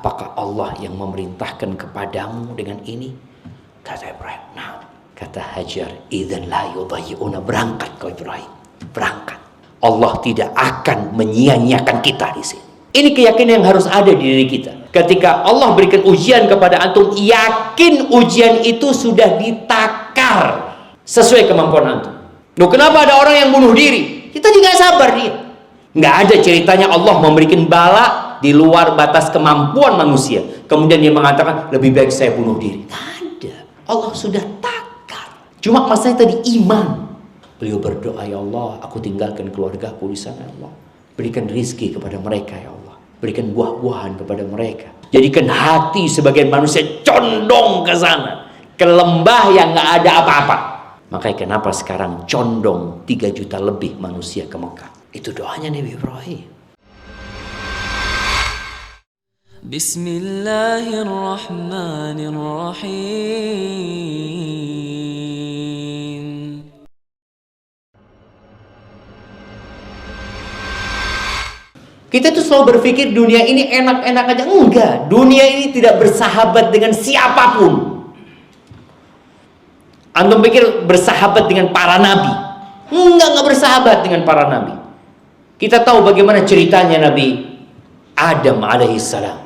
apakah Allah yang memerintahkan kepadamu dengan ini? Kata Ibrahim, nah. Kata Hajar, idzan la yudayyi'una, berangkat kau Ibrahim, berangkat. Allah tidak akan menyia-nyiakan kita di sini. Ini keyakinan yang harus ada di diri kita. Ketika Allah berikan ujian kepada antum, yakin ujian itu sudah ditakar sesuai kemampuan antum. Loh, kenapa ada orang yang bunuh diri? Kita tidak sabar dia. Nggak ada ceritanya Allah memberikan bala di luar batas kemampuan manusia. Kemudian dia mengatakan, lebih baik saya bunuh diri. Nggak ada. Allah sudah takar. Cuma masalahnya tadi iman. Beliau berdoa, ya Allah, aku tinggalkan keluargaku di sana, ya Allah. Berikan rizki kepada mereka, ya Allah. Berikan buah-buahan kepada mereka. Jadikan hati sebagian manusia condong ke sana, ke lembah yang nggak ada apa-apa. Makanya kenapa sekarang condong 3 juta lebih manusia ke Mekah. Itu doanya Nabi Ibrahim. Bismillahirrahmanirrahim. Kita tuh selalu berpikir dunia ini enak-enak aja. Enggak, dunia ini tidak bersahabat dengan siapapun. Antum pikir bersahabat dengan para nabi? Enggak bersahabat dengan para nabi. Kita tahu bagaimana ceritanya Nabi Adam alaihissalam.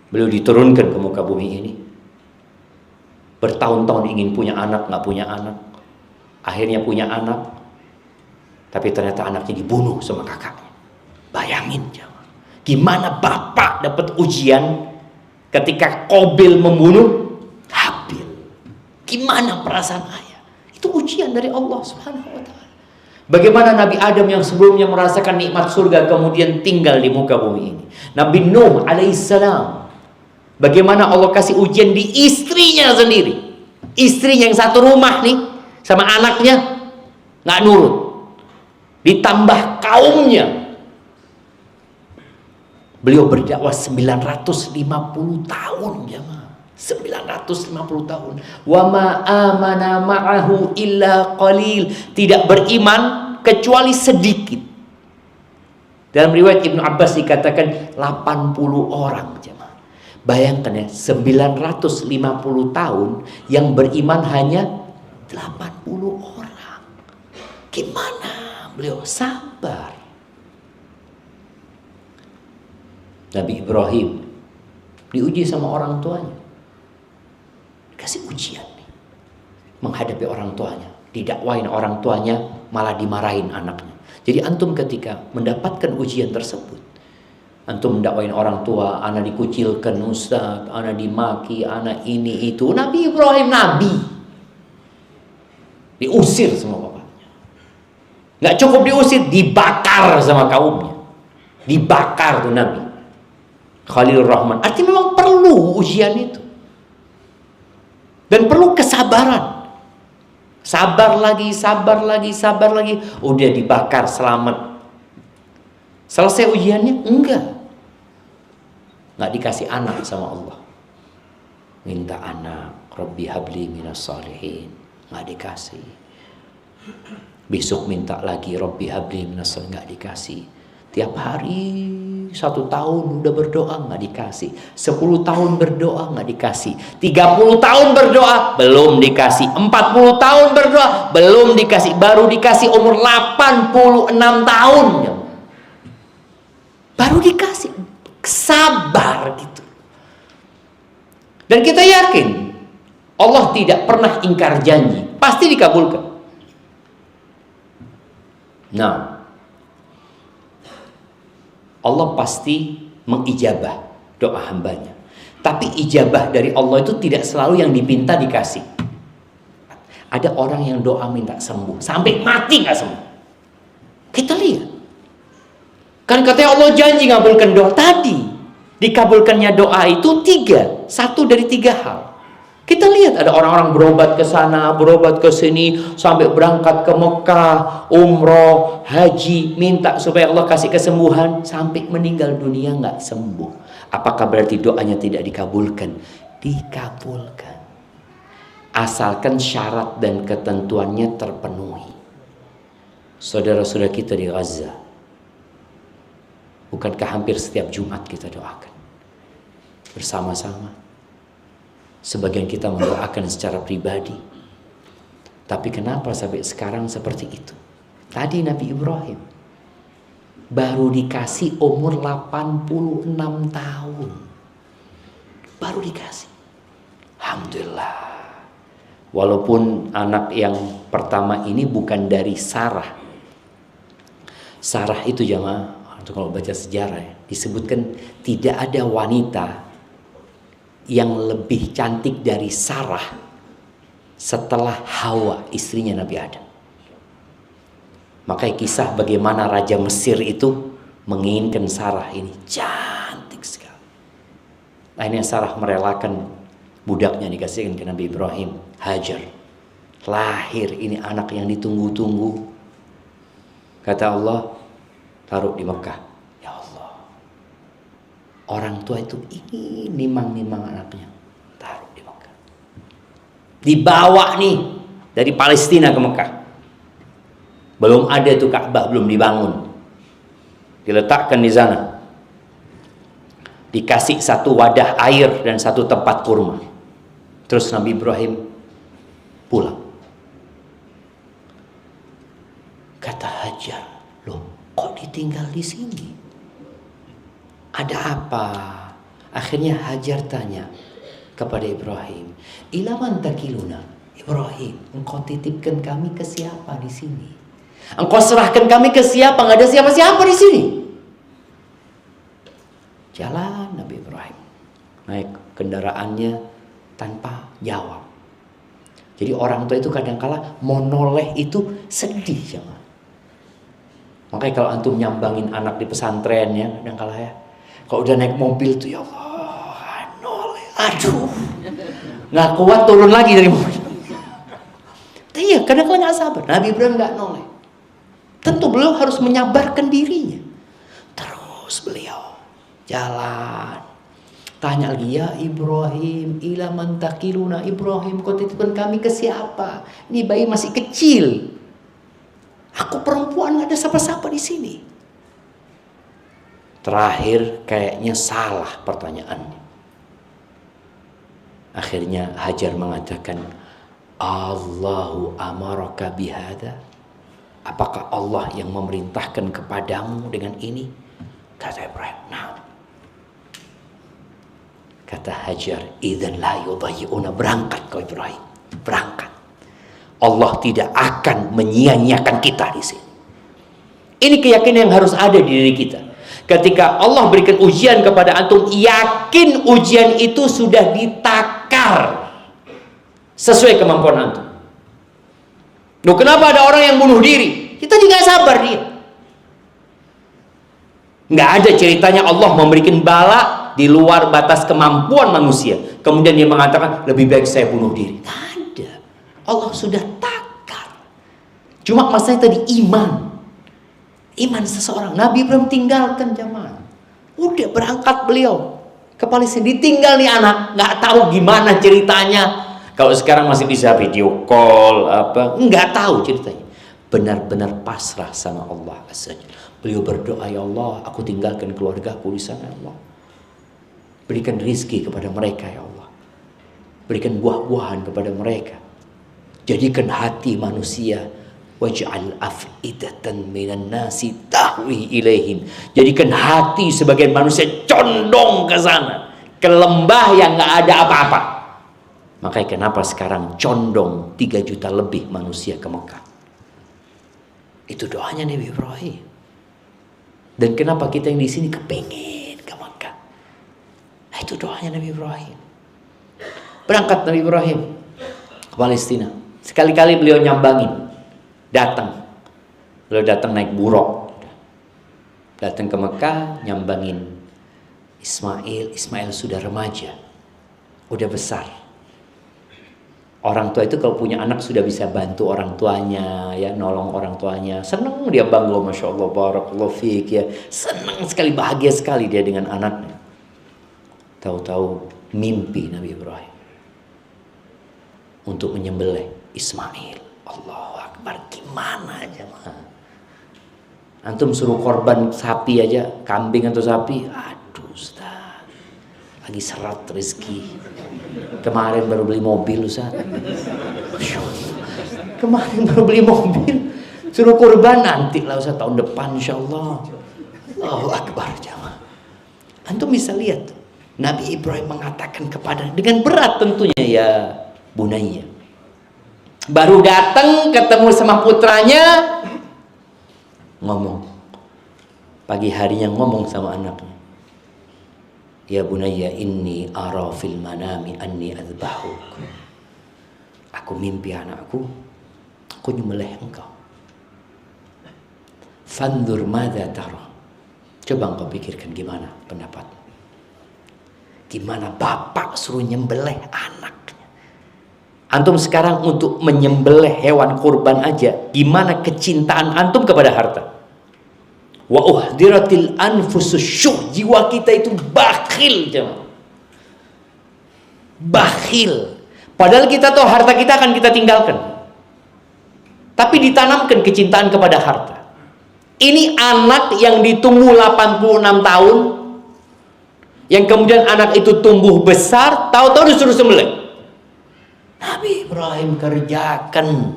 Beliau diturunkan ke muka bumi ini. Bertahun-tahun ingin punya anak, nggak punya anak. Akhirnya punya anak. Tapi ternyata anaknya dibunuh sama kakaknya. Bayangin, gimana bapak dapat ujian ketika Qabil membunuh Habil. Gimana perasaan ayah? Itu ujian dari Allah Subhanahu wa ta'ala. Bagaimana Nabi Adam yang sebelumnya merasakan nikmat surga kemudian tinggal di muka bumi ini. Nabi Nuh alaihissalam, bagaimana Allah kasih ujian di istrinya sendiri. Istrinya yang satu rumah nih sama anaknya nggak nurut. Ditambah kaumnya. Beliau berdakwah 950 tahun, jemaah. 950 tahun. Wa ma amana ma'ahu illa qalil. Tidak beriman kecuali sedikit. Dalam riwayat Ibnu Abbas dikatakan 80 orang, jemaah. Bayangkan ya, 950 tahun yang beriman hanya 80 orang. Gimana? Beliau sabar. Nabi Ibrahim diuji sama orang tuanya. Dikasih ujian nih. Menghadapi orang tuanya. Didakwain orang tuanya, malah dimarahin anaknya. Jadi antum ketika mendapatkan ujian tersebut, antum mendakwain orang tua, anak dikucilkan ustaz, anak dimaki, anak ini itu. Nabi Ibrahim nabi. Diusir sama bapak. Nggak cukup diusir, dibakar sama kaumnya. Dibakar tuh Nabi Khalilur Rahman. Artinya memang perlu ujian itu. Dan perlu kesabaran. Sabar lagi, sabar lagi, sabar lagi. Udah dibakar, selamat. Selesai ujiannya? Enggak. Nggak dikasih anak sama Allah. Minta anak. Rabbi habli minas salihin. Nggak dikasih. Besok minta lagi, Rabbi habli minas salihin, nggak dikasih. Tiap hari 1 tahun udah berdoa nggak dikasih. 10 tahun berdoa nggak dikasih. 30 tahun berdoa belum dikasih. 40 tahun berdoa belum dikasih. Baru dikasih umur 86 tahun. Baru dikasih. Sabar gitu. Dan kita yakin Allah tidak pernah ingkar janji. Pasti dikabulkan. Nah, Allah pasti mengijabah doa hambanya. Tapi ijabah dari Allah itu tidak selalu yang dipinta dikasih. Ada orang yang doa minta sembuh, sampai mati nggak sembuh. Kita lihat. Kan katanya Allah janji ngabulkan doa. Tadi dikabulkannya doa itu 3. 1 dari 3 hal. Kita lihat ada orang-orang berobat ke sana, berobat ke sini, sampai berangkat ke Mekah, umroh, haji, minta supaya Allah kasih kesembuhan, sampai meninggal dunia nggak sembuh. Apakah berarti doanya tidak dikabulkan? Dikabulkan. Asalkan syarat dan ketentuannya terpenuhi. Saudara-saudara kita di Gaza, Bukankah hampir setiap Jumat kita doakan bersama-sama? Sebagian kita mendoakan secara pribadi. Tapi kenapa sampai sekarang seperti itu? Tadi Nabi Ibrahim baru dikasih umur 86 tahun. Baru dikasih. Alhamdulillah. Walaupun anak yang pertama ini bukan dari Sarah. Sarah itu jamaah, kalau baca sejarah ya, disebutkan tidak ada wanita yang lebih cantik dari Sarah setelah Hawa, istrinya Nabi Adam. Makanya kisah bagaimana Raja Mesir itu menginginkan Sarah ini cantik sekali. Akhirnya Sarah merelakan budaknya dikasihkan ke Nabi Ibrahim, Hajar. Lahir ini anak yang ditunggu-tunggu. Kata Allah, taruh di Mekah. Ya Allah, orang tua itu ingin nimang-nimang anaknya, taruh di Mekah. Dibawa nih dari Palestina ke Mekah. Belum ada tuh Ka'bah, belum dibangun. Diletakkan di sana. Dikasih satu wadah air dan satu tempat kurma. Terus Nabi Ibrahim pulang. Kata Hajar, loh kok ditinggal di sini? Ada apa? Akhirnya Hajar tanya kepada Ibrahim, ilaman takiluna? Ibrahim, engkau titipkan kami ke siapa di sini? Engkau serahkan kami ke siapa? Nggak ada siapa-siapa di sini. Jalan Nabi Ibrahim, naik kendaraannya tanpa jawab. Jadi orang tua itu kadang-kala mau noleh itu sedih, jangan. Makanya kalau antum nyambangin anak di pesantren ya, kadang-kala ya, kalau udah naik mobil tuh ya Allah, noleh, aduh, nggak kuat turun lagi dari mobil. Iya, kadang-kala nggak sabar. Nabi Ibrahim nggak noleh. Tentu beliau harus menyabarkan dirinya. Terus beliau jalan. Tanya lagi, ya Ibrahim, ila man takiluna? Ibrahim, kau titipkan kami ke siapa? Ini bayi masih kecil. Aku perempuan, nggak ada siapa-siapa di sini. Terakhir kayaknya salah pertanyaannya. Akhirnya Hajar mengatakan, Allahu amaraka bihada? Apakah Allah yang memerintahkan kepadamu dengan ini? Kata Ibrahim, nah. Kata Hajar, idzan la yudayyi'una, berangkat kau Ibrahim, berangkat. Allah tidak akan menyia-nyiakan kita di sini. Ini keyakinan yang harus ada di diri kita. Ketika Allah berikan ujian kepada antum, yakin ujian itu sudah ditakar sesuai kemampuan antum. Loh, kenapa ada orang yang bunuh diri? Kita juga sabar dia. Nggak ada ceritanya Allah memberikan bala di luar batas kemampuan manusia. Kemudian dia mengatakan, lebih baik saya bunuh diri. Nggak ada. Allah sudah takar. Cuma masalahnya tadi iman. Iman seseorang. Nabi Ibrahim tinggalkan jamaah. Udah berangkat beliau ke Palestina. Ditinggal nih anak. Nggak tahu gimana ceritanya. Kalau sekarang masih bisa video call apa, nggak tahu ceritanya. Benar-benar pasrah sama Allah asanya. Beliau berdoa, ya Allah, aku tinggalkan keluargaku di sana, ya Allah. Berikan rizki kepada mereka, ya Allah. Berikan buah-buahan kepada mereka. Jadikan hati manusia, waj'al af'idatan minan nasi tahwi ilaihim. Jadikan hati sebagian manusia condong ke sana, ke lembah yang nggak ada apa-apa. Makanya kenapa sekarang condong 3 juta lebih manusia ke Mekah? Itu doanya Nabi Ibrahim. Dan kenapa kita yang di sini kepengen ke Mekah? Nah, itu doanya Nabi Ibrahim. Berangkat Nabi Ibrahim ke Palestina. Sekali-kali beliau nyambangin, datang. Beliau datang naik buruk. Datang ke Mekah, nyambangin Ismail. Ismail sudah remaja, udah besar. Orang tua itu kalau punya anak sudah bisa bantu orang tuanya, ya, nolong orang tuanya. Senang dia, bangga, masya Allah, barakallahu fiik, ya. Senang sekali, bahagia sekali dia dengan anaknya. Tahu-tahu mimpi Nabi Ibrahim untuk menyembelih Ismail. Allahu Akbar, gimana jemaah? Antum suruh korban sapi aja, kambing atau sapi, aduh Ustaz, lagi seret rezeki. Kemarin baru beli mobil Ustaz. Kemarin baru beli mobil, suruh kurban nanti lah Ustaz, tahun depan insyaallah. Allahu Akbar jamaah. Antum bisa lihat Nabi Ibrahim mengatakan kepada, dengan berat tentunya, ya bunayya. Baru datang ketemu sama putranya, ngomong. Pagi harinya ngomong sama anaknya, ya bunayya inni ara fil manami anni adzbahuk. Aku mimpi anakku, aku nyembelih engkau. Fanzur madza tara. Coba engkau pikirkan gimana pendapat. Gimana bapak suruh nyembelih anaknya. Antum sekarang untuk menyembelih hewan kurban aja, gimana kecintaan antum kepada harta. Wa uhdiratil anfusus syuh, jiwa kita itu bakhil jemaah. Bakhil. Padahal kita tahu harta kita akan kita tinggalkan. Tapi ditanamkan kecintaan kepada harta. Ini anak yang ditunggu 86 tahun, yang kemudian anak itu tumbuh besar, tahu-tahu disuruh sembelih. Nabi Ibrahim kerjakan,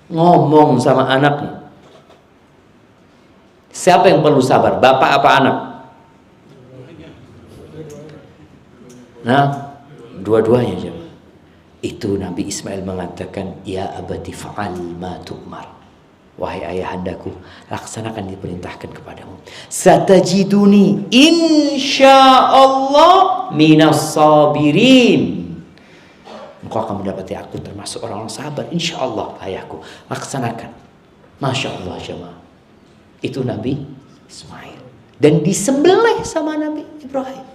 ngomong sama anaknya. Siapa yang perlu sabar, bapak apa anak? Nah, dua-duanya jemaah. Itu Nabi Ismail mengatakan, ya abati fa'al ma tu'mar. Wahai ayahandaku, laksanakan diperintahkan kepadamu. Satajiduni insyaallah minas sabirin. Engkau akan mendapati aku termasuk orang-orang sabar, insyaallah ayahku. Laksanakan. Masya Allah jemaah. Itu Nabi Ismail. Dan disembelih sama Nabi Ibrahim.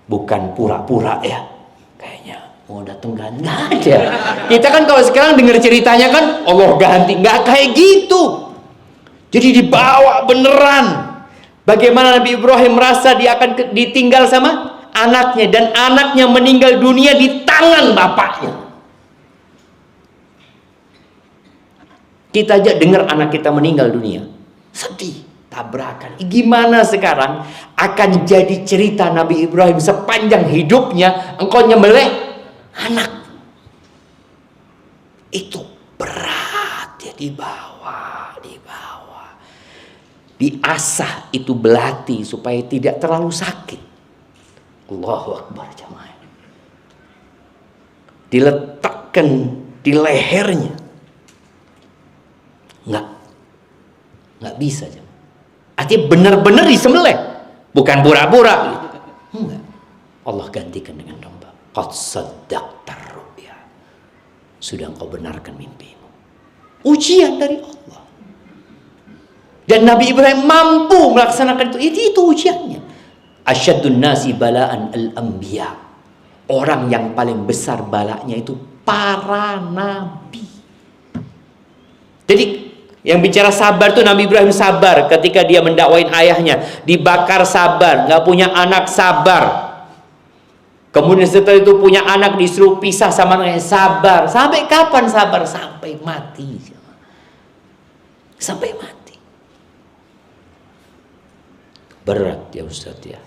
Bukan pura-pura ya. Kayaknya mau datang ganti, nggak ada. Kita kan kalau sekarang dengar ceritanya kan Allah ganti, nggak kayak gitu. Jadi dibawa beneran. Bagaimana Nabi Ibrahim merasa dia akan ditinggal sama anaknya, dan anaknya meninggal dunia di tangan bapaknya. Kita aja dengar anak kita meninggal dunia, sedih, tabrakan. Gimana sekarang akan jadi cerita Nabi Ibrahim sepanjang hidupnya, engkau nyembelih anak. Itu berat ya, dibawa, diasah itu belati supaya tidak terlalu sakit. Allahu Akbar jamaah. Diletakkan di lehernya, nggak bisa jamaah. Artinya benar-benar disembelih, bukan pura-pura gitu. Enggak. Allah gantikan dengan domba. Qad saddaqta ru'ya. Sudah engkau benarkan mimpimu. Ujian dari Allah. Dan Nabi Ibrahim mampu melaksanakan itu. Itu ujiannya. Asyaddun nasi bala'an al-anbiya. Orang yang paling besar balanya itu para nabi. Jadi yang bicara sabar itu Nabi Ibrahim sabar ketika dia mendakwain ayahnya, dibakar sabar, nggak punya anak sabar. Kemudian setelah itu punya anak disuruh pisah sama anaknya, sabar. Sampai kapan sabar? Sampai mati. Sampai mati. Berat ya Ustaz ya.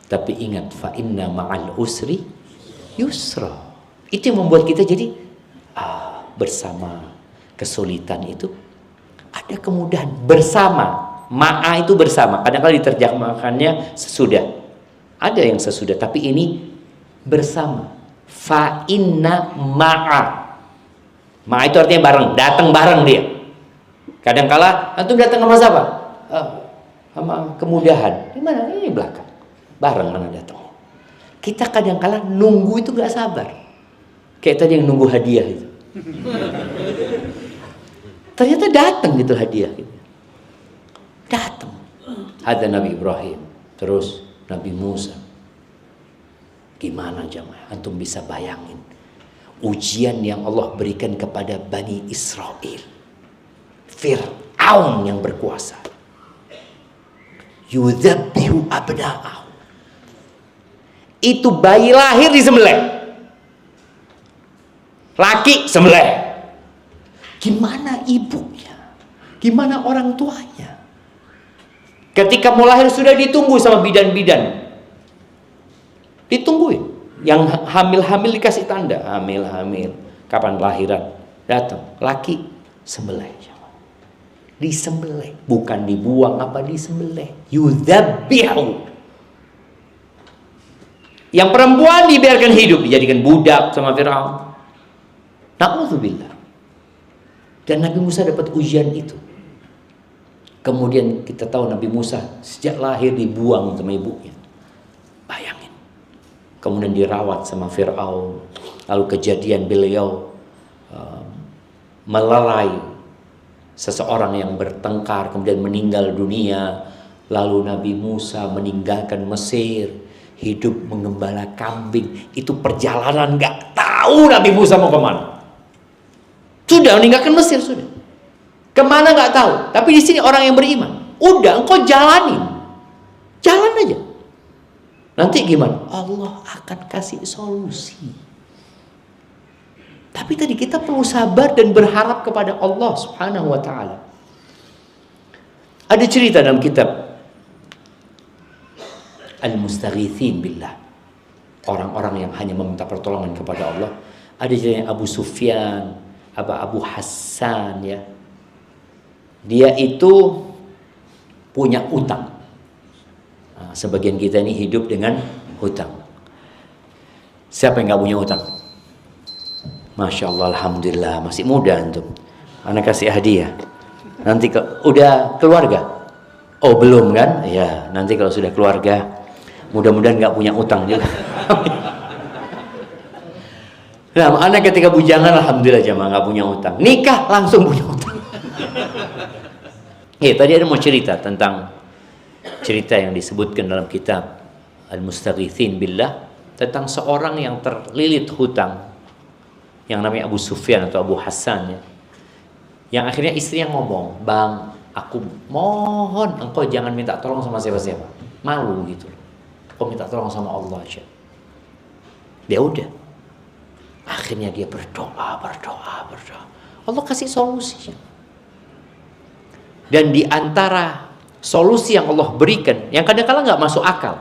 Tapi ingat, fa inna ma'al usri yusra. Itu yang membuat kita jadi bersama kesulitan itu ada kemudahan. Bersama, ma'a itu bersama. Kadang-kadang diterjemahkannya sesudah. Ada yang sesudah, tapi ini bersama. Fa inna ma'a. Ma'a itu artinya bareng, datang bareng dia. Kadang-kala antum datang sama siapa? Sama kemudahan. Di mana? Ini belakang. Bareng mana datang. Kita kadang-kala nunggu itu gak sabar. Kayak tadi yang nunggu hadiah itu. Ternyata datang gitu hadiah gitu. Datang. Ada Nabi Ibrahim, terus Nabi Musa. Gimana jamaah? Antum bisa bayangin ujian yang Allah berikan kepada Bani Israel. Fir'aun yang berkuasa. Yudhabbihu abna'ahu. Itu bayi lahir disembelih. Laki sembelih. Gimana ibunya? Gimana orang tuanya? Ketika mau lahir sudah ditunggu sama bidan-bidan. Ditungguin. Yang hamil-hamil dikasih tanda. Hamil. Kapan lahiran? Datang. Laki sembelih. Disembelih. Bukan dibuang apa disembelih. Yudzabihu. Yang perempuan dibiarkan hidup. Dijadikan budak sama Fir'aun. Na'udzubillah. Dan Nabi Musa dapat ujian itu. Kemudian kita tahu Nabi Musa sejak lahir dibuang sama ibunya. Bayangin. Kemudian dirawat sama Fir'aun. Lalu kejadian beliau melerai seseorang yang bertengkar kemudian meninggal dunia. Lalu Nabi Musa meninggalkan Mesir, hidup mengembala kambing. Itu perjalanan gak tahu Nabi Musa mau kemana. Sudah meninggalkan Mesir sudah. Kemana gak tahu. Tapi di sini orang yang beriman. Udah engkau jalanin. Jalan aja. Nanti gimana? Allah akan kasih solusi. Tapi tadi kita perlu sabar dan berharap kepada Allah Subhanahu wa ta'ala. Ada cerita dalam kitab Al-Mustaghithin Billah. Orang-orang yang hanya meminta pertolongan kepada Allah. Ada cerita Abu Sufyan, Abu Hassan ya. Dia itu punya utang. Nah, sebagian kita ini hidup dengan hutang. Siapa yang gak punya hutang? Masya Allah, Alhamdulillah, masih muda antum. Anak kasih hadiah. Nanti udah keluarga? Oh belum kan? Ya, nanti kalau sudah keluarga, mudah-mudahan gak punya utang juga. Nah, anak ketika bujangan, Alhamdulillah jamaah gak punya utang. Nikah langsung punya utang. Tadi ada mau cerita tentang cerita yang disebutkan dalam kitab Al-Mustaghithin Billah tentang seorang yang terlilit hutang yang namanya Abu Sufyan atau Abu Hassan ya. Yang akhirnya istrinya ngomong, "Bang, aku mohon engkau jangan minta tolong sama siapa-siapa." Malu gitu. Kau minta tolong sama Allah aja. Dia udah. Akhirnya dia berdoa. Allah kasih solusinya. Dan di antara solusi yang Allah berikan, yang kadang-kadang nggak masuk akal.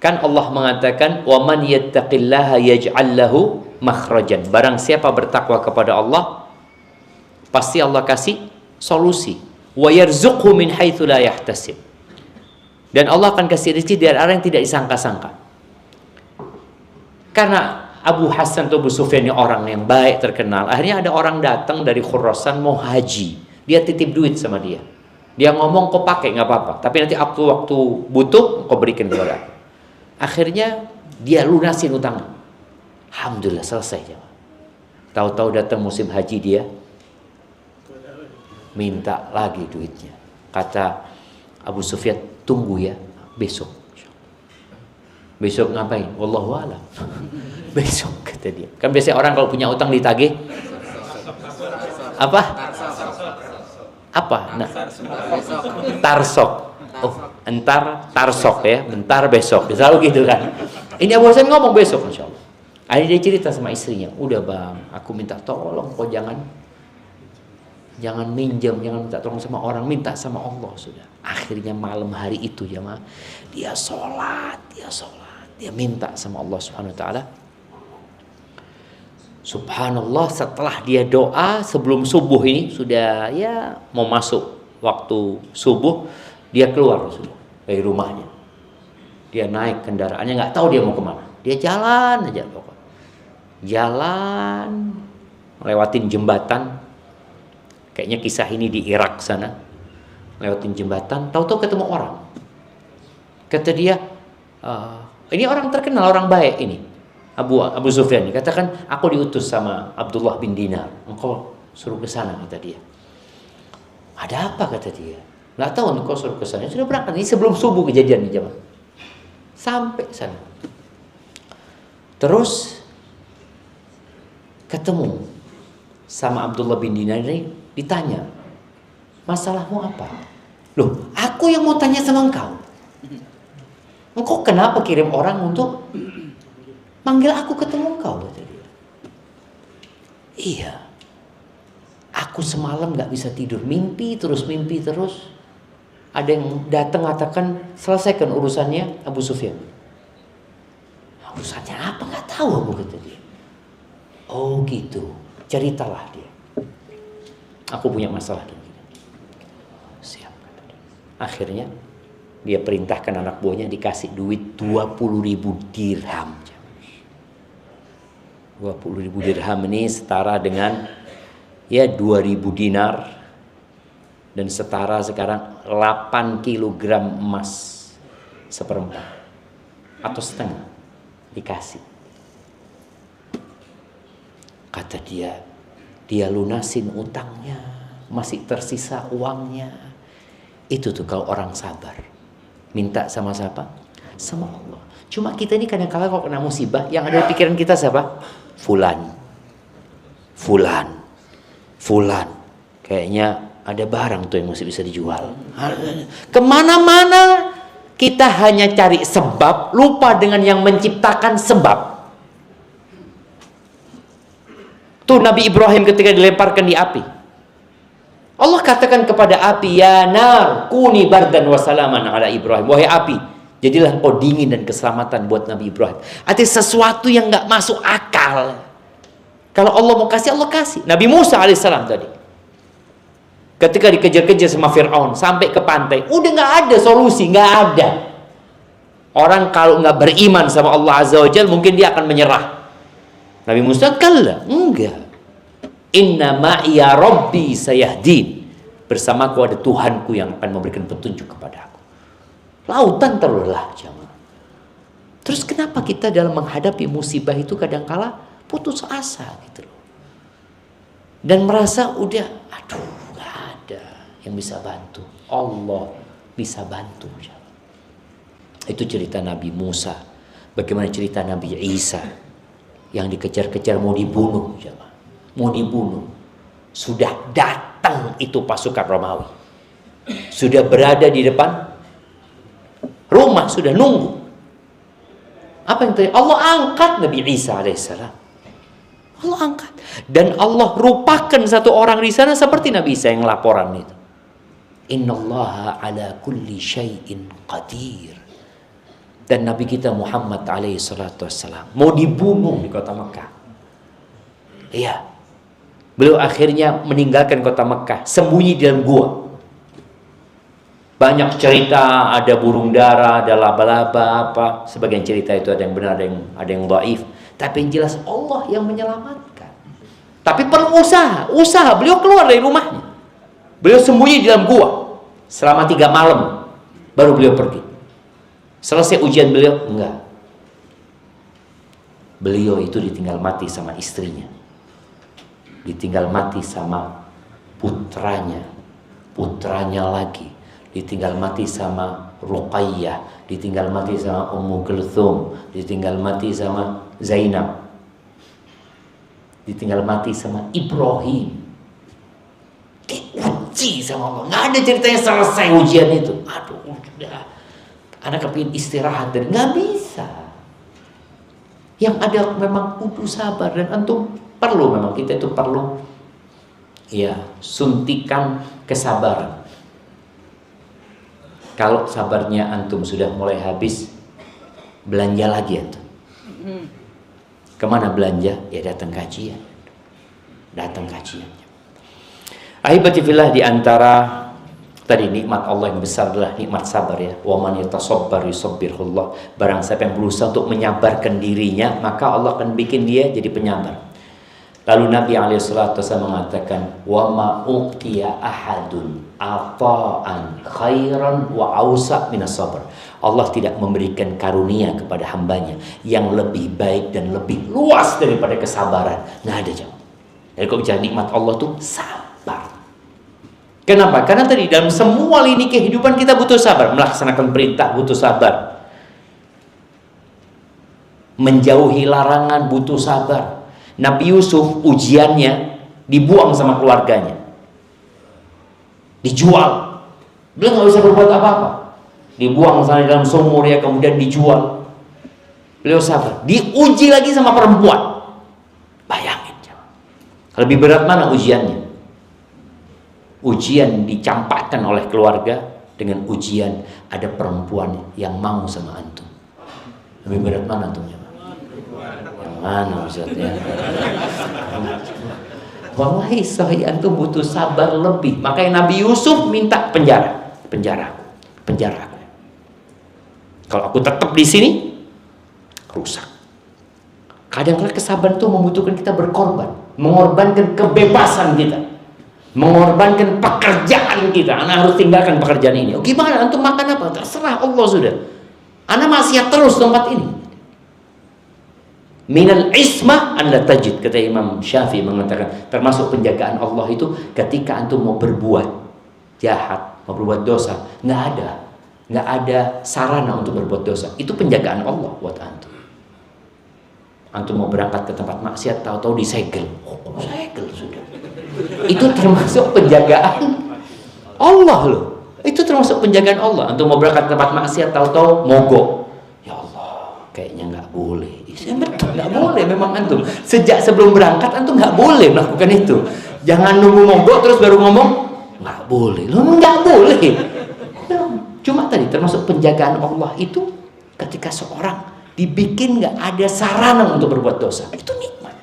Kan Allah mengatakan, "Wa man yattaqillaha yaj'al lahu makhrajan." Barang siapa bertakwa kepada Allah, pasti Allah kasih solusi. Wa yarzuqhu min haitsu la yahtasib. Dan Allah akan kasih rezeki dari arah yang tidak disangka-sangka. Karena Abu Hassan atau Abu Sufyan ini orang yang baik, terkenal. Akhirnya ada orang datang dari Khurasan mau haji. Dia titip duit sama dia. Dia ngomong, "Kau pakai nggak apa-apa, tapi nanti waktu butuh kau berikan kepada aku." Akhirnya dia lunasin utangnya. Alhamdulillah selesai. Tahu-tahu datang musim haji, dia minta lagi duitnya. Kata Abu Sufyan, "Tunggu ya, besok." Besok ngapain? Wallahu a'lam. Besok kata dia. Kan biasanya orang kalau punya utang ditagih apa? Nah, tarsok. Oh, entar tarsok ya, bentar besok. Selalu gitu kan. Ini Abu Hasan ngomong besok insyaallah. Akhirnya dia cerita sama istrinya, "Udah bang, aku minta tolong kok jangan minjam, jangan minta tolong sama orang, minta sama Allah sudah." Akhirnya malam hari itu jemaah, dia sholat, dia minta sama Allah Subhanahu wa taala. Subhanallah, setelah dia doa sebelum subuh ini sudah ya mau masuk waktu subuh, dia keluar dari rumahnya. Dia naik kendaraannya, nggak tahu dia mau kemana. Dia jalan aja pokoknya. Jalan lewatin jembatan. Kayaknya kisah ini di Irak sana. Lewatin jembatan, tahu-tahu ketemu orang. Kata dia, ini orang terkenal, orang baik ini. Abu Sufyan ini katakan, "Aku diutus sama Abdullah bin Dinar. Engkau suruh ke sana," kata dia. "Ada apa?" kata dia. "Nggak tahu, engkau suruh ke sana." Sudah berangkat. Ini sebelum subuh kejadian nih jemaah. Sampai sana. Terus ketemu sama Abdullah bin Dinar ini, ditanya, "Masalahmu apa?" "Loh, aku yang mau tanya sama engkau. Engkau kenapa kirim orang untuk manggil aku ketemu engkau?" kata dia. "Iya, Aku semalam gak bisa tidur, mimpi terus. Ada yang datang mengatakan, selesaikan urusannya Abu Sufyan. Urusannya apa? Gak tahu aku, kata dia. Oh gitu, ceritalah dia. Aku punya masalah. Siap. Akhirnya dia perintahkan anak buahnya dikasih duit 20.000 dirham. 20.000 dirham ini setara dengan ya 2.000 dinar. Dan setara sekarang 8 kilogram emas seperempat atau setengah dikasih. Kata dia lunasin utangnya, masih tersisa uangnya. Itu tuh kalau orang sabar. Minta sama siapa? Sama Allah. Cuma kita ini kadang-kadang kalau kena musibah, yang ada di pikiran kita siapa? Fulan. Kayaknya ada barang tuh yang masih bisa dijual. Kemana-mana kita hanya cari sebab, lupa dengan yang menciptakan sebab. Tuh Nabi Ibrahim ketika dilemparkan di api, Allah katakan kepada api, ya nar kuni bardan wa salaman ala Ibrahim. Wahai api, jadilah engkau dingin dan keselamatan buat Nabi Ibrahim. Artinya sesuatu yang gak masuk akal. Kalau Allah mau kasih, Allah kasih. Nabi Musa alaihissalam tadi, ketika dikejar-kejar sama Fir'aun sampai ke pantai, udah gak ada solusi, gak ada. Orang kalau gak beriman sama Allah Azza wa Jalla, mungkin dia akan menyerah. Nabi Musa kalla, enggak. Inna ma'iya rabbi sayahdin. Bersamaku ada Tuhanku yang akan memberikan petunjuk kepada aku. Lautan terbelah, jemaah. Terus kenapa kita dalam menghadapi musibah itu kadangkala putus asa gitu loh. Dan merasa udah, aduh, gak ada yang bisa bantu. Allah bisa bantu. Itu cerita Nabi Musa. Bagaimana cerita Nabi Isa yang dikejar-kejar mau dibunuh. Mau dibunuh. Sudah datang itu pasukan Romawi. Sudah berada di depan rumah, sudah nunggu. Apa yang terjadi? Allah angkat Nabi Isa alaihissalam. Allah angkat. Dan Allah rupakan satu orang di sana seperti Nabi Isa yang laporan itu. Innallaha ala kulli syai'in qadir. Dan Nabi kita Muhammad alaihissalam mau dibunuh di kota Mekah. Iya. Beliau akhirnya meninggalkan kota Mekah, sembunyi di dalam gua. Banyak cerita, ada burung dara, ada laba-laba, apa. Sebagian cerita itu ada yang benar, ada yang dhaif. Tapi yang jelas Allah yang menyelamatkan. Tapi perlu usaha. Beliau keluar dari rumahnya. Beliau sembunyi di dalam gua selama 3 malam, baru beliau pergi. Selesai ujian beliau, enggak. Beliau itu ditinggal mati sama istrinya. Ditinggal mati sama putranya lagi, ditinggal mati sama Ruqayyah, ditinggal mati sama Ummu Kulthum, ditinggal mati sama Zainab, ditinggal mati sama Ibrahim. Diuji sama Allah. Nggak ada ceritanya selesai ujian itu. Aduh, udah. Anak kepingin istirahat dan nggak bisa. Yang ada memang kudu sabar, dan antum perlu, memang kita itu perlu ya suntikan kesabaran. Kalau sabarnya antum sudah mulai habis, belanja lagi antum. Kemana belanja? Ya datang kajian. Ahibati fillah, di antara tadi nikmat Allah yang besar adalah nikmat sabar ya. Wa man yatasabbar yusabbirullah. Barang siapa yang berusaha untuk menyabarkan dirinya, maka Allah akan bikin dia jadi penyabar. Lalu Nabi SAW mengatakan, wa ma uqtiya ahadun ata'an khairan wa awsa' minas sabr. Allah tidak memberikan karunia kepada hambanya yang lebih baik dan lebih luas daripada kesabaran. Nggak ada, jauh. Jadi kalau bicara nikmat Allah tuh sabar. Kenapa? Karena tadi dalam semua lini kehidupan kita butuh sabar. Melaksanakan perintah butuh sabar. Menjauhi larangan butuh sabar. Nabi Yusuf ujiannya dibuang sama keluarganya, dijual. Beliau nggak bisa berbuat apa-apa. Dibuang sana dalam sumur ya, kemudian dijual. Beliau sabar. Diuji lagi sama perempuan. Bayangin, lebih berat mana ujiannya? Ujian dicampakkan oleh keluarga dengan ujian ada perempuan yang mau sama antum. Lebih berat mana antumnya? Yang mana Ustaznya? Wallahi sahih antum butuh sabar lebih. Makanya Nabi Yusuf minta penjara. Kalau aku tetap di sini rusak. Kadang-kadang kesabaran itu membutuhkan kita berkorban, mengorbankan kebebasan kita, mengorbankan pekerjaan kita. Anak harus tinggalkan pekerjaan ini. Oh, gimana? Antum makan apa? Terserah Allah sudah. Anak maksiat terus tempat ini. Minal ismah anda tajid, kata Imam Syafi'i mengatakan, termasuk penjagaan Allah itu ketika antum mau berbuat jahat, mau berbuat dosa, nggak ada sarana untuk berbuat dosa. Itu penjagaan Allah buat antum. Antum mau berangkat ke tempat maksiat, tahu-tahu disegel. Oh, segel sudah. Itu termasuk penjagaan Allah loh. Itu termasuk penjagaan Allah. Antum mau berangkat ke tempat maksiat, tahu-tahu mogok. Ya Allah, kayaknya nggak boleh. Betul, nggak boleh memang antum. Sejak sebelum berangkat antum nggak boleh melakukan itu. Jangan nunggu mogok terus baru ngomong nggak boleh. Lo nggak boleh. Cuma tadi termasuk penjagaan Allah itu ketika seorang dibikin nggak ada sarana untuk berbuat dosa, itu nikmat.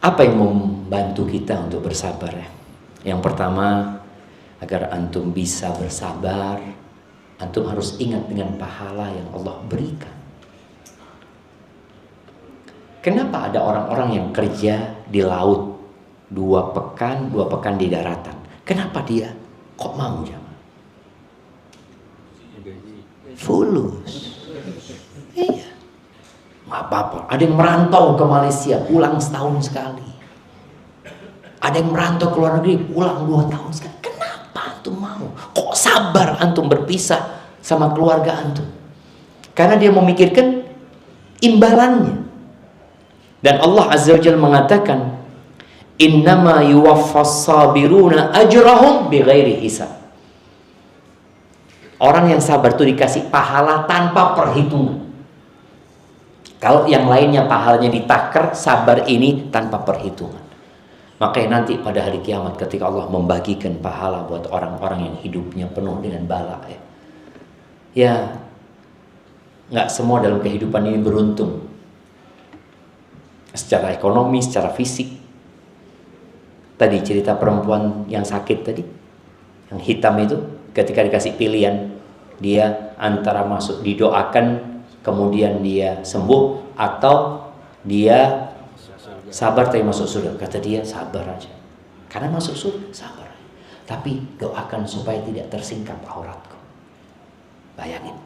Apa yang membantu kita untuk bersabar ya? Yang pertama, agar antum bisa bersabar, antum harus ingat dengan pahala yang Allah berikan. Kenapa ada orang-orang yang kerja di laut 2 pekan di daratan? Kenapa dia kok mau jamaah? Fulus. Iya. Nggak apa-apa. Ada yang merantau ke Malaysia, pulang setahun sekali. Ada yang merantau ke luar negeri, pulang 2 tahun sekali. Kenapa antum mau? Kok sabar antum berpisah sama keluarga antum? Karena dia memikirkan imbalannya. Dan Allah Azza wa Jalla mengatakan, innama yuwaffas sabiruna ajrahum bighairi hisab. Orang yang sabar itu dikasih pahala tanpa perhitungan. Kalau yang lainnya pahalanya ditakar, sabar ini tanpa perhitungan. Makanya nanti pada hari kiamat ketika Allah membagikan pahala buat orang-orang yang hidupnya penuh dengan bala ya nggak semua dalam kehidupan ini beruntung. Secara ekonomi, secara fisik. Tadi cerita perempuan yang sakit tadi, yang hitam itu, ketika dikasih pilihan, dia antara masuk didoakan kemudian dia sembuh, atau dia sabar tapi masuk surga. Kata dia sabar aja, karena masuk surga sabar aja. Tapi doakan supaya tidak tersingkap auratku. Bayangin.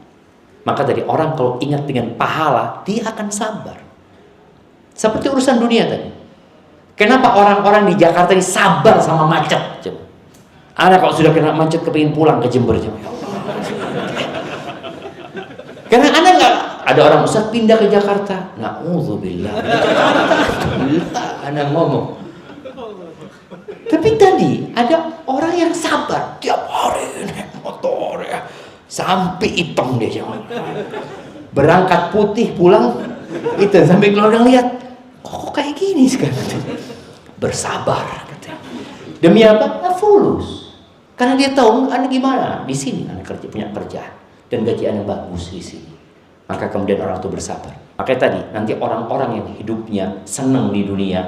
Maka dari orang kalau ingat dengan pahala, dia akan sabar. Seperti urusan dunia tadi. Kenapa orang-orang di Jakarta ini sabar sama macet? Anak kalau sudah kena macet kepingin pulang ke Jember. Karena anak nggak ada orang Ustaz pindah ke Jakarta. Na'udzubillah. Anak ngomong. Tapi tadi ada orang yang sabar tiap hari naik motor ya sampai hitam dia. Berangkat putih pulang itu sampai keluarga lihat kok kayak gini sekarang. Bersabar katanya. Demi apa? Fulus. Karena dia tahu anak gimana di sini, anak kerja punya kerjaan dan gaji anak bagus di sini. Maka kemudian orang itu bersabar. Makanya tadi nanti orang-orang yang hidupnya senang di dunia,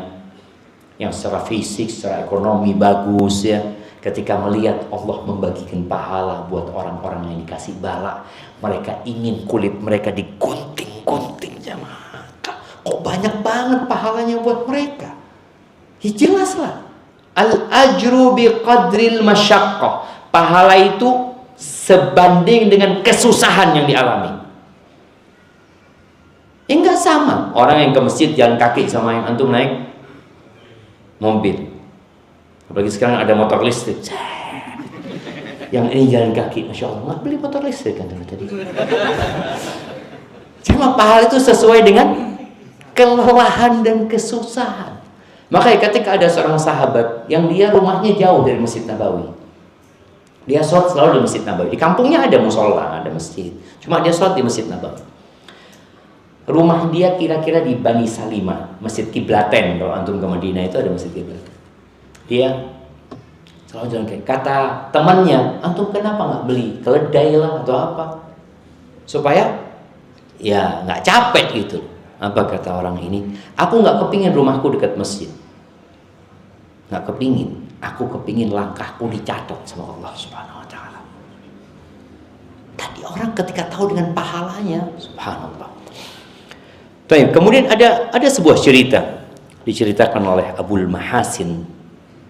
yang secara fisik, secara ekonomi bagus ya, ketika melihat Allah membagikan pahala buat orang-orang yang dikasih bala, mereka ingin kulit mereka digunting-gunting jamaah. Kok banyak banget pahalanya buat mereka? Ya jelaslah. Al-ajru biqadril masyaqqah. Pahala itu sebanding dengan kesusahan yang dialami. Enggak sama orang yang ke masjid jalan kaki sama yang antum naik mobil. Apalagi sekarang ada motor listrik. Yang ini jalan kaki, Masya Allah, nggak beli motor listrik kan tadi. Cuma pahala itu sesuai dengan kelelahan dan kesusahan. Makanya ketika ada seorang sahabat yang dia rumahnya jauh dari Masjid Nabawi, dia sholat selalu di Masjid Nabawi. Di kampungnya ada musola, ada masjid, cuma dia sholat di Masjid Nabawi. Rumah dia kira-kira di Bani Salimah, Masjid Kiblaten. Kalau antum ke Madinah itu ada Masjid Kiblaten. Dia selalu jalan kaki. Kata temannya, antum kenapa nggak beli keledai lah atau apa, supaya ya nggak capek gitu. Apa kata orang ini? Aku nggak kepingin rumahku dekat masjid, nggak kepingin. Aku kepingin langkahku dicatat sama Allah Subhanahu Wa Taala. Tadi orang ketika tahu dengan pahalanya, Subhanallah. Baik, kemudian ada sebuah cerita diceritakan oleh Abul Mahasin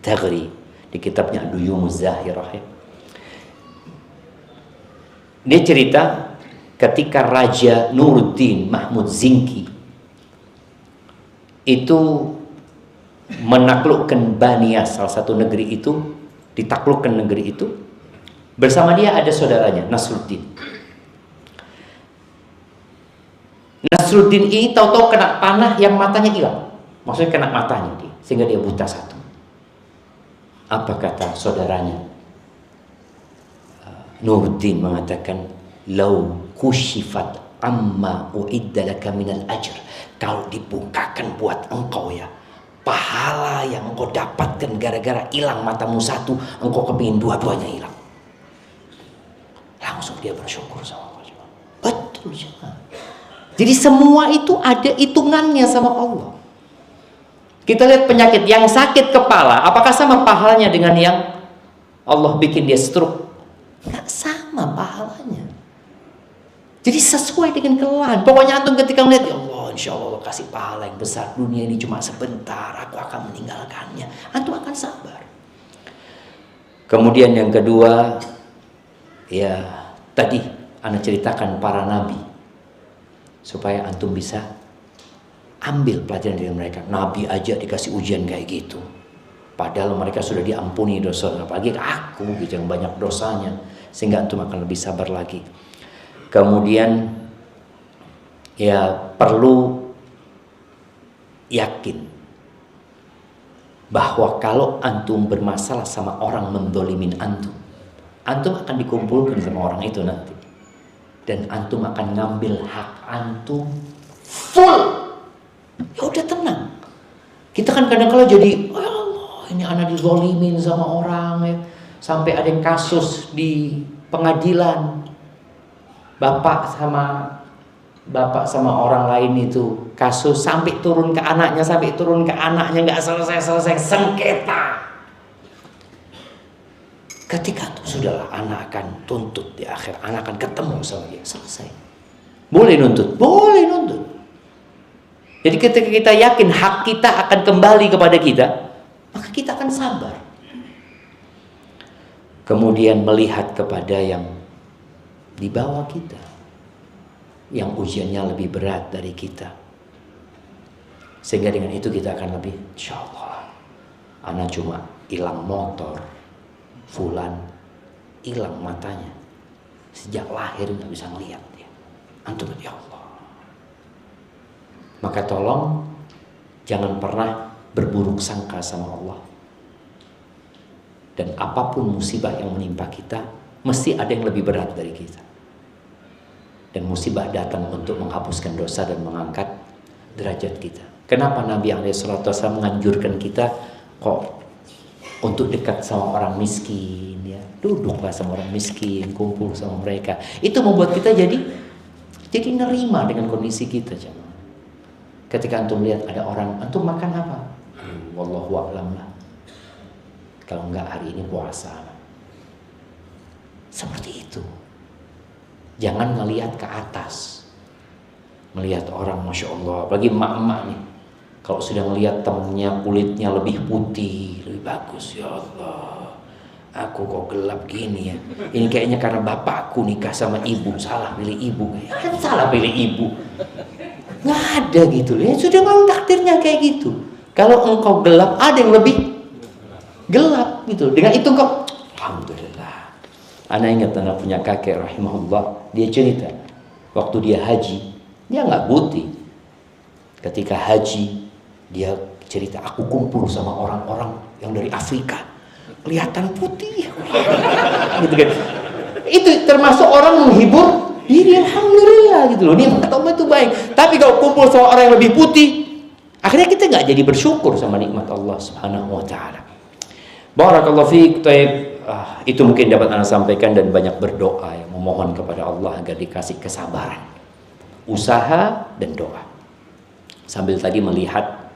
Taghri di kitabnya Duyumuz Zahirah ya. Dia cerita ketika Raja Nuruddin Mahmud Zinki itu menaklukkan Baniyas, salah satu negeri itu, ditaklukkan negeri itu, bersama dia ada saudaranya Nasruddin. Nasruddin ini tahu-tahu kena panah yang matanya hilang, maksudnya kena matanya dia, sehingga dia buta satu. Apa kata saudaranya? Nuruddin mengatakan, "Lau kushifat amma uidda laka minal ajr." Kalau dibukakan buat engkau ya, pahala yang engkau dapatkan gara-gara hilang matamu satu, engkau kepingin dua-duanya hilang. Langsung dia bersyukur sama Allah. Betul jangan. Jadi semua itu ada hitungannya sama Allah. Kita lihat penyakit yang sakit kepala, apakah sama pahalanya dengan yang Allah bikin dia stroke? Nggak sama pahalanya. Jadi sesuai dengan kelelahan. Pokoknya antum ketika melihat, ya Allah, insya Allah kasih pahala yang besar. Dunia ini cuma sebentar, aku akan meninggalkannya. Antum akan sabar. Kemudian yang kedua, ya tadi ana ceritakan para nabi, supaya antum bisa ambil pelajaran dari mereka. Nabi aja dikasih ujian kayak gitu, padahal mereka sudah diampuni dosa. Apalagi aku gitu yang banyak dosanya, sehingga antum akan lebih sabar lagi. Kemudian ya perlu yakin bahwa kalau antum bermasalah sama orang mendolimin antum, antum akan dikumpulkan sama orang itu nanti, dan antum akan ngambil hak antum full. Ya udah tenang. Kita kan kadang-kadang jadi, oh ya Allah, ini anak dizolimin sama orang ya. Sampai ada yang kasus di pengadilan, bapak sama orang lain itu kasus sampai turun ke anaknya, nggak selesai sengketa. Ketika itu sudahlah, anak akan tuntut di akhir, anak akan ketemu sama dia, selesai. Boleh nuntut. Jadi ketika kita yakin hak kita akan kembali kepada kita, maka kita akan sabar. Kemudian melihat kepada yang di bawah kita, yang ujiannya lebih berat dari kita, sehingga dengan itu kita akan lebih, insya Allah, anak cuma hilang motor, fulan hilang matanya, sejak lahir nggak bisa ngelihat dia, antum ya Allah. Maka tolong jangan pernah berburuk sangka sama Allah. Dan apapun musibah yang menimpa kita, mesti ada yang lebih berat dari kita. Dan musibah datang untuk menghapuskan dosa dan mengangkat derajat kita. Kenapa Nabi SAW menganjurkan kita kok untuk dekat sama orang miskin ya? Duduklah sama orang miskin, kumpul sama mereka. Itu membuat kita jadi nerima dengan kondisi kita, jemaah. Ketika antum lihat ada orang, antum makan apa? Wallahu a'lam lah. Kalau enggak hari ini puasa. Seperti itu. Jangan ngelihat ke atas. Melihat orang, Masya Allah, bagi emak-emak nih, kalau sudah melihat temennya kulitnya lebih putih, lebih bagus, ya Allah, aku kok gelap gini ya. Ini kayaknya karena bapakku nikah sama ibu, salah pilih ibu. Ya, salah pilih ibu. Nggak ada gitu, ya sudah memang takdirnya kayak gitu. Kalau engkau gelap, ada yang lebih gelap gitu. Dengan itu engkau, alhamdulillah. Anak ingat anak punya kakek rahimahullah, dia cerita waktu dia haji, dia nggak putih. Ketika haji, dia cerita, aku kumpul sama orang-orang yang dari Afrika, kelihatan putih, gitu kan. Itu termasuk orang menghibur diri, alhamdulillah gitu loh. Nikmat Allah itu baik. Tapi kalau kumpul sama orang yang lebih putih, akhirnya kita nggak jadi bersyukur sama nikmat Allah Subhanahu Wa Taala. Barakallahu fiik. Itu mungkin dapat Anda sampaikan, dan banyak berdoa, yang memohon kepada Allah agar dikasih kesabaran, usaha dan doa. Sambil tadi melihat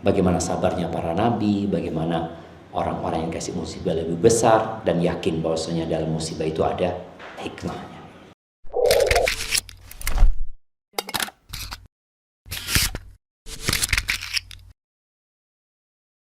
bagaimana sabarnya para nabi, bagaimana orang-orang yang kasih musibah lebih besar, dan yakin bahwasanya dalam musibah itu ada hikmah.